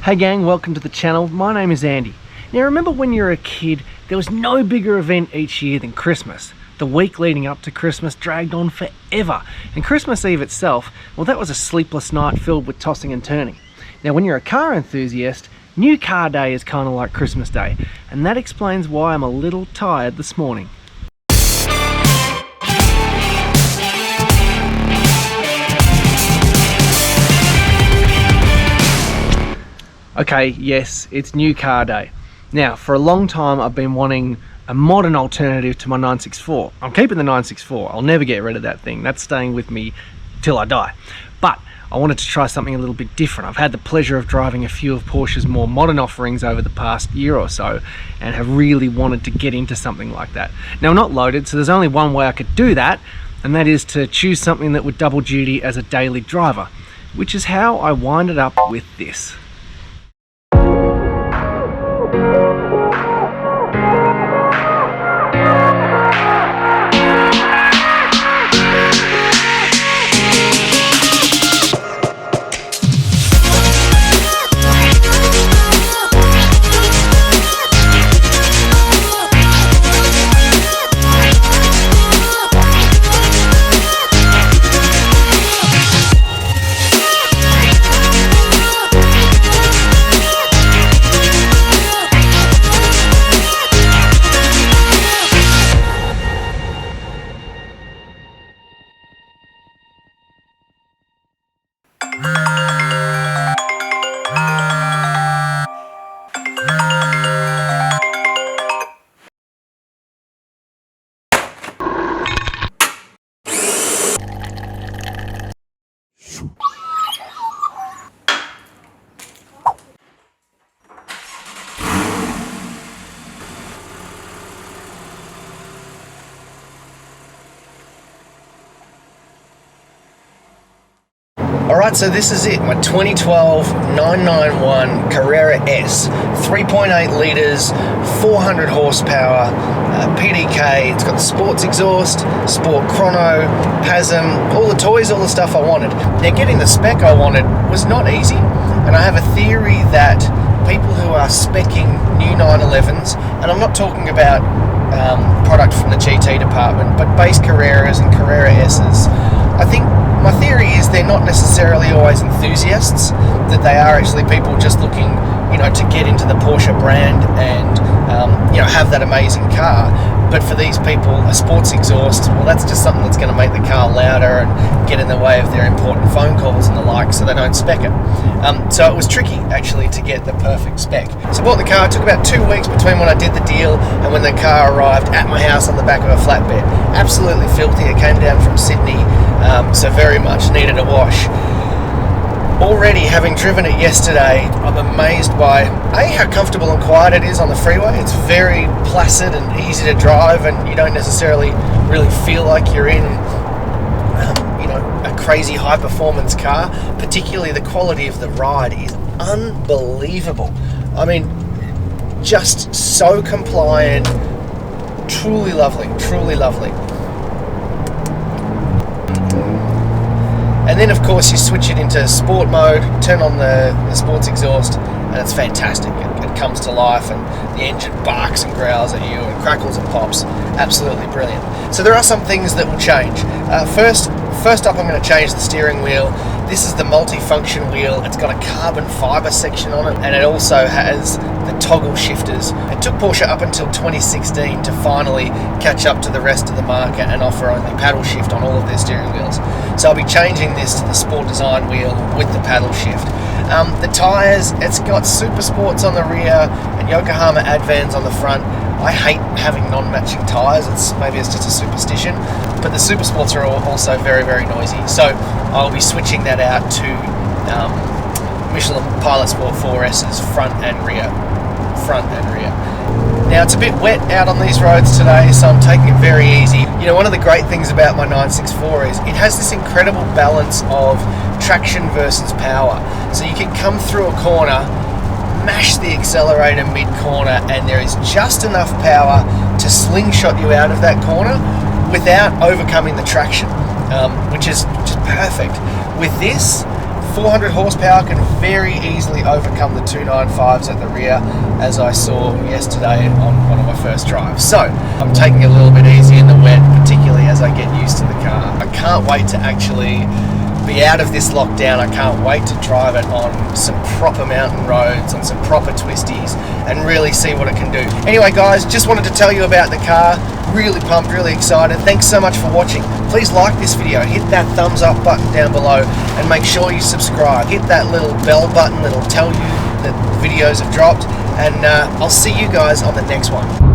Hey gang, welcome to the channel. My name is Andy. Now remember when you were a kid, there was no bigger event each year than Christmas. The week leading up to Christmas dragged on forever. And Christmas Eve itself, well, that was a sleepless night filled with tossing and turning. Now when you're a car enthusiast, New Car Day is kind of like Christmas Day. And that explains why I'm a little tired this morning. Okay, yes, it's New Car Day. Now, for a long time I've been wanting a modern alternative to my 964. I'm keeping the 964. I'll never get rid of that thing. That's staying with me till I die. But I wanted to try something a little bit different. I've had the pleasure of driving a few of Porsche's more modern offerings over the past year or so and have really wanted to get into something like that. Now, I'm not loaded, so there's only one way I could do that, and that is to choose something that would double duty as a daily driver, which is how I winded up with this. Alright, so this is it, my 2012 991 Carrera S, 3.8 litres, 400 horsepower, PDK. It's got the sports exhaust, sport chrono, PASM, all the toys, all the stuff I wanted. Now, getting the spec I wanted was not easy, and I have a theory that people who are speccing new 911s, and I'm not talking about product from the GT department, but base Carreras and Carrera S's, I think my theory is they're not necessarily always enthusiasts, that they are actually people just looking, to get into the Porsche brand and, have that amazing car. But for these people, a sports exhaust, well, that's just something that's going to make the car louder and get in the way of their important phone calls and the like, so they don't spec it. So it was tricky, actually, to get the perfect spec. So I bought the car. It took about 2 weeks between when I did the deal and when the car arrived at my house on the back of a flatbed. Absolutely filthy. It came down from Sydney, so very much needed a wash. Already, having driven it yesterday, I'm amazed by how comfortable and quiet it is on the freeway. It's very placid and easy to drive, and you don't necessarily really feel like you're in a crazy high performance car. Particularly the quality of the ride is unbelievable. I mean, just so compliant, truly lovely, truly lovely. And then, of course, you switch it into sport mode, turn on the sports exhaust, and it's fantastic. It comes to life, and the engine barks and growls at you and crackles and pops. Absolutely brilliant. So there are some things that will change. First up, I'm going to change the steering wheel. This is the multi-function wheel. It's got a carbon fibre section on it, and it also has the toggle shifters. It took Porsche up until 2016 to finally catch up to the rest of the market and offer only paddle shift on all of their steering wheels. So I'll be changing this to the Sport Design wheel with the paddle shift. The tyres, it's got Super Sports on the rear and Yokohama Advans on the front. I hate having non-matching tyres. Maybe it's just a superstition, but the Super Sports are also very, very noisy. So I'll be switching that out to Michelin Pilot Sport 4S's front and rear. Now, it's a bit wet out on these roads today, so I'm taking it very easy. One of the great things about my 964 is it has this incredible balance of traction versus power. So you can come through a corner, mash the accelerator mid-corner, and there is just enough power to slingshot you out of that corner without overcoming the traction, which is perfect. With this, 400 horsepower can very easily overcome the 295s at the rear, as I saw yesterday on one of my first drives. So I'm taking it a little bit easy in the wet, particularly as I get used to the car. I can't wait to actually be out of this lockdown. I can't wait to drive it on some proper mountain roads, on some proper twisties, and really see what it can do. Anyway guys, just wanted to tell you about the car. Really pumped, really excited. Thanks so much for watching. Please like this video, hit that thumbs up button down below, and make sure you subscribe. Hit that little bell button that'll tell you that videos have dropped, and I'll see you guys on the next one.